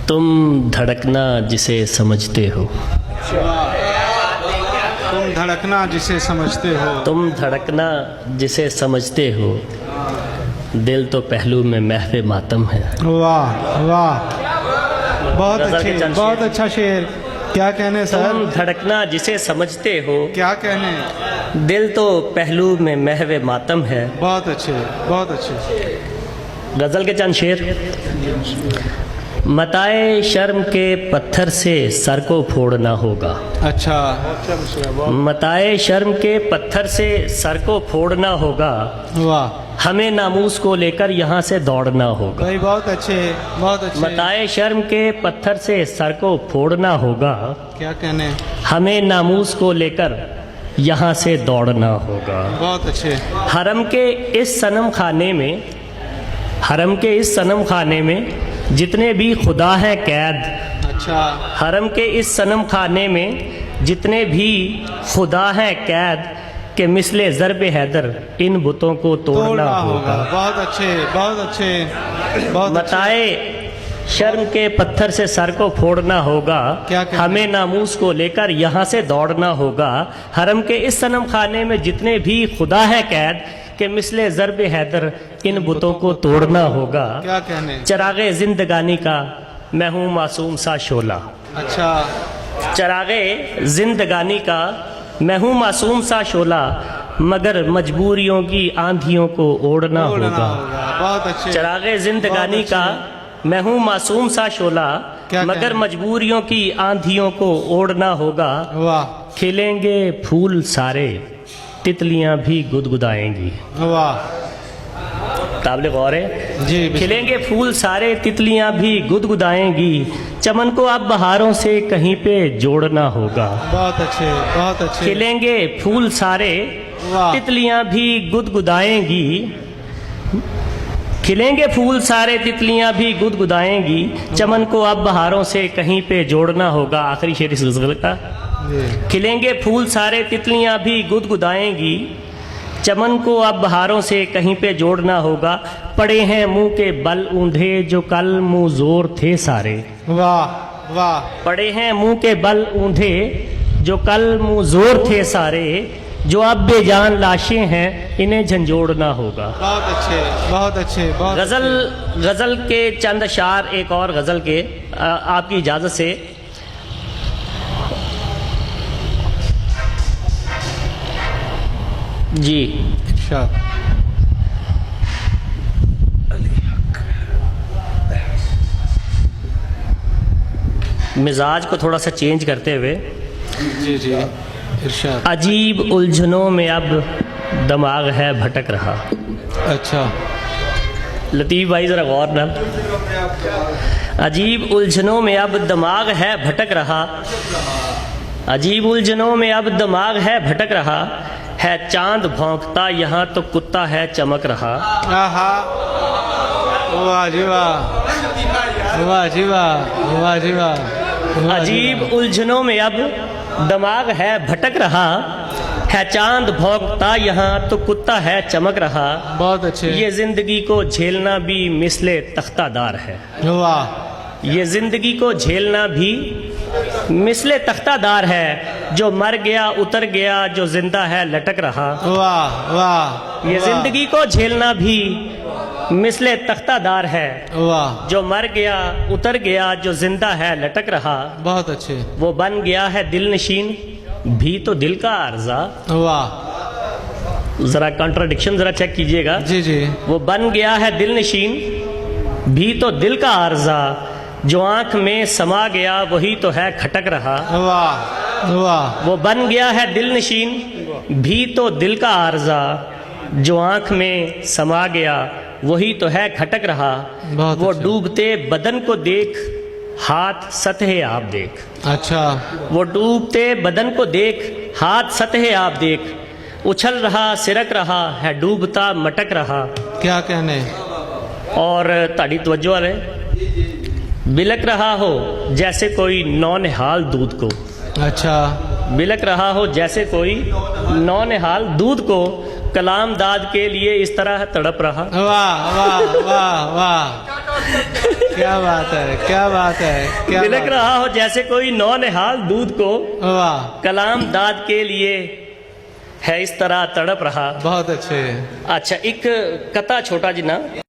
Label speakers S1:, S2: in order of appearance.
S1: तुम धड़कना जिसे समझते हो,
S2: तुम धड़कना जिसे समझते हो,
S1: तुम धड़कना जिसे समझते हो, दिल तो पहलू में महवे मातम है।
S2: वाह वाह, बहुत
S1: गजल के
S2: अच्छे,
S1: चंद
S2: बहुत
S1: शेर।
S2: अच्छा शेर। क्या कहने
S1: तुम
S2: सर,
S1: धड़कना जिसे समझते हो,
S2: क्या कहने।
S1: दिल तो पहलू में महवे मातम है।
S2: बहुत अच्छे, बहुत अच्छे।
S1: गजल के चंद शेर। मताए शर्म के पत्थर से सर को फोड़ना होगा,
S2: अच्छा,
S1: मताए शर्म के पत्थर से सर को फोड़ना होगा,
S2: वाह
S1: हमें नामूस को लेकर यहाँ से दौड़ना होगा।
S2: भाई, बहुत अच्छे, बहुत अच्छे।
S1: मताए शर्म के पत्थर से सर को फोड़ना होगा,
S2: क्या कहने।
S1: हमें नामूस को लेकर यहाँ से दौड़ना होगा।
S2: बहुत अच्छे।
S1: हरम के इस सनम खाने में, हरम के इस सनम खाने में जितने भी खुदा हैं कैद,
S2: अच्छा,
S1: हरम के इस सनम खाने में जितने भी खुदा हैं कैद, के मिसले ज़रब हैदर इन बुतों को तोड़ना होगा।
S2: बहुत अच्छे, बहुत अच्छे, बहुत अच्छे।
S1: मताए शर्म के पत्थर से सर को फोड़ना होगा,
S2: क्या कहना?
S1: हमें नामूस को लेकर यहाँ से दौड़ना होगा। हरम के इस सनम खाने में जितने भी खुदा है कैद, के मिसले ज़रब हैदर इन बुतों को तोड़ना होगा।
S2: क्या कहने।
S1: चरागे जिंदगानी का मैं हूँ मासूम सा शोला,
S2: अच्छा,
S1: चरागे जिंदगानी का मैं हूँ मासूम सा शोला, मगर मजबूरियों की आंधियों को ओढ़ना होगा।
S2: बहुत अच्छे।
S1: चरागे जिंदगानी
S2: बहुत
S1: का मैं हूँ मासूम सा शोला,
S2: क्या
S1: मगर
S2: कहना?
S1: मजबूरियों की आंधियों को ओढ़ना होगा।
S2: वाह
S1: खिलेंगे फूल सारे, तितलियां भी गुदगुदाएंगी।
S2: वाह
S1: काबिल गौर है
S2: जी, बिल्कुल।
S1: खिलेंगे फूल सारे, तितलियां भी गुदगुदाएंगी, चमन को अब बहारों से कहीं पे जोड़ना होगा।
S2: बहुत अच्छे, बहुत अच्छे।
S1: खिलेंगे फूल सारे,
S2: वाह।
S1: तितलियां भी गुदगुदाएंगी, खिलेंगे फूल सारे, तितलियां भी गुदगुदाएंगी, चमन को अब बहारों से कहीं पे जोड़ना होगा। आखिरी शेर इस गज़ल का।
S2: जी,
S1: खिलेंगे फूल सारे, तितलियां भी गुदगुदाएंगी, चमन को अब बहारों से कहीं पे जोड़ना होगा। पड़े हैं मुंह के बल ऊंधे जो कल मुंह जोर थे सारे,
S2: वाह वाह,
S1: पड़े हैं मुंह के बल ऊंधे जो कल मुंह जोर थे सारे, जो अब बेजान लाशें हैं इन्हें झंझोड़ना होगा।
S2: बहुत अच्छे, बहुत अच्छे, बहुत
S1: गजल के चंद अशार एक और गजल के आपकी इजाजत से। जी
S2: अच्छा।
S1: मिजाज को थोड़ा सा चेंज करते हुए,
S2: जी जी, इरशाद।
S1: अजीब उलझनों में अब दिमाग है भटक रहा।
S2: अच्छा,
S1: लतीफ़ भाई ज़रा गौर ना। अजीब उलझनों में अब दिमाग है भटक रहा, अजीब उलझनों में अब दिमाग है भटक रहा, है चांद भौंकता यहाँ तो कुत्ता है चमक रहा।
S2: आहा, वाह जी वाह, वाह जी वाह, वाह जी वाह।
S1: अजीब उलझनों में अब दिमाग है भटक रहा, है चांद भौंकता यहाँ तो कुत्ता है चमक रहा।
S2: बहुत अच्छे।
S1: ये जिंदगी को झेलना भी मिसले तख्तादार है,
S2: वाह,
S1: ये जिंदगी को झेलना भी मिसले तख्तादार है, जो मर गया उतर गया जो जिंदा है लटक रहा।
S2: वाह वाह,
S1: ये जिंदगी को झेलना भी मिसले तख्तादार है,
S2: वाह,
S1: जो मर गया उतर गया जो जिंदा है लटक रहा।
S2: बहुत अच्छे।
S1: वो बन गया है दिल नशीन भी तो दिल का अर्जा।
S2: वाह,
S1: जरा कॉन्ट्राडिक्शन जरा चेक कीजिएगा।
S2: जी जी,
S1: वो बन गया है दिल नशीन भी तो दिल का अर्जा, जो आंख में समा गया वही तो है खटक रहा।
S2: वाह वाह,
S1: वो बन गया है दिल नशीन भी तो दिल का अर्जा, जो आंख में समा गया वही तो है खटक रहा।
S2: बहुत
S1: वो
S2: अच्छा।
S1: डूबते बदन को देख हाथ सतह आप देख,
S2: अच्छा,
S1: वो डूबते बदन को देख हाथ सतह आप देख, उछल रहा सिरक रहा है डूबता मटक रहा।
S2: क्या कहने।
S1: और ताड़ी तवज्जो वाले, बिलक रहा हो जैसे कोई नौनिहाल दूध को,
S2: अच्छा,
S1: बिलक रहा हो जैसे कोई नौनिहाल दूध को, कलाम दाद के लिए इस तरह तड़प रहा।
S2: वाह वाह वाह वाह, کیا بات ہے، کیا بات ہے، کیا
S1: بلک
S2: بات-
S1: رہا ہو جیسے کوئی نونہال دودھ کو،
S2: واہ،
S1: کلام داد کے لیے ہے اس طرح تڑپ رہا.
S2: بہت اچھے.
S1: اچھا ایک قطع چھوٹا جنا